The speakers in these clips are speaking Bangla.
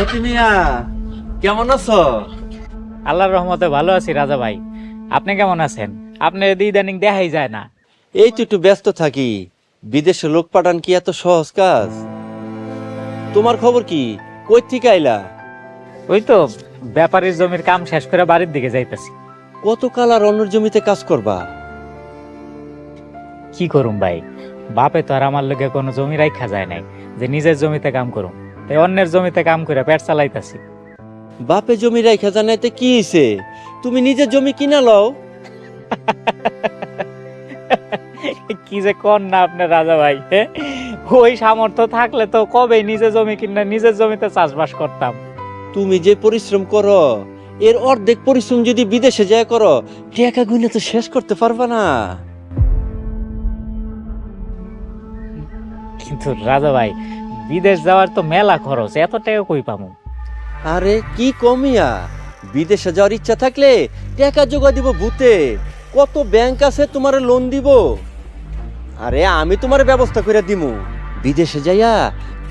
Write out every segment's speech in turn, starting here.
মতি মিয়া কেমন আছো? আল্লাহর রহমতে ভালো আছি রাজা ভাই। আপনি কেমন আছেন? আপনার ইদানিং দেখাই যায় না। এই তো একটু ব্যস্ত থাকি। বিদেশে লোক পাঠান কি এত সহজ কাজ? তোমার খবর কি? কই থেকে আইলা? ওই তো ব্যাপারীর জমির কাম শেষ করে বাড়ির দিকে যাইতেছি। কত কাল আর অন্যের জমিতে কাজ করবা? কি করুম ভাই, বাপে তো আর আমার লগে কোনো জমি রাখা যায় নাই যে নিজের জমিতে কাম করুম, তাই অন্যের জমিতে কাম করে পেট চালাইতাছি। বাপে জমি রাইখা জানাইতে কি হইছে? তুমি নিজের জমি কিনা লও। কি যে কন না আপনার রাজা ভাই, ওই সামর্থ্য থাকলে তো কবে নিজের জমি কিনা নিজের জমিতে চাষবাস করতাম। তুমি যে পরিশ্রম করো এর অর্ধেক পরিশ্রম যদি বিদেশে যায় করো, টাকা গুনে তো শেষ করতে পারবা না। কিন্তু রাজা ভাই, বিদেশ যাওয়ার তো মেলা খরচ, এত টাকা কই পামু? আরে কি কমিয়া, বিদেশে যাওয়ার ইচ্ছা থাকলে টাকা জোগা দিব ভূতে। কত ব্যাংক আছে তোমার লোন দিব। আরে আমি তোমার ব্যবস্থা করে দিমু। বিদেশে যাইয়া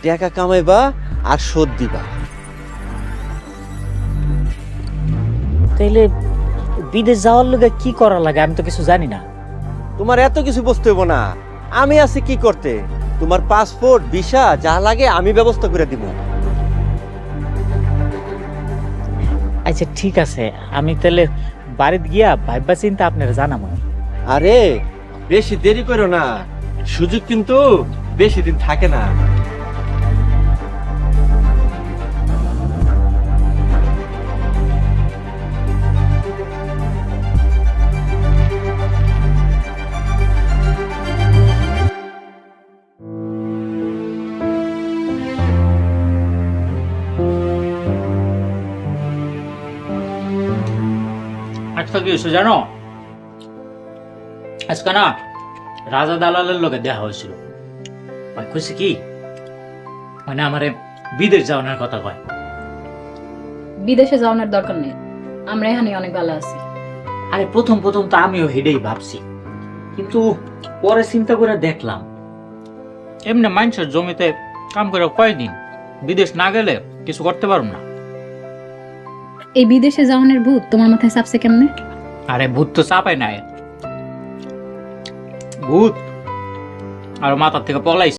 টাকা কামাইবা আর শোধ দিবা। তাইলে বিদেশ যাওয়ার লগে কি করা লাগে আমি তো কিছু জানি না। তোমার এত কিছু বুঝতে হইব না, আমি আছি কি করতে। তোমার পাসপোর্ট ভিসা যা লাগে আমি ব্যবস্থা করে দিব। আচ্ছা ঠিক আছে, আমি তাহলে বাড়িতে গিয়া ভাইবা চিন্তা আপনার জানাবো। আরে বেশি দেরি করো না, সুযোগ কিন্তু বেশি দিন থাকে না। আজকে কি হয়েছে জানো? আজকে না রাজা দালালের লোকে দেখা হয়েছিল। কইছে কি, মানে আমারে বিদেশ যাওয়ার কথা কয়। বিদেশে যাওয়ার দরকার নেই, আমরা এখানে অনেক ভালো আছি। আরে প্রথম প্রথম তো আমিও হেডেই ভাবছি, কিন্তু পরে চিন্তা করে দেখলাম এমনি মানুষের জমিতে কাম করে কয়দিন, বিদেশ না গেলে কিছু করতে পারব না। এই বিদেশে যাওয়ানোর ভূত তোমার মাথায় চাপছে কেমনে? আরে ভূত তো চাপাই নাই, ভূত আর মাথার থেকে পলাইছে।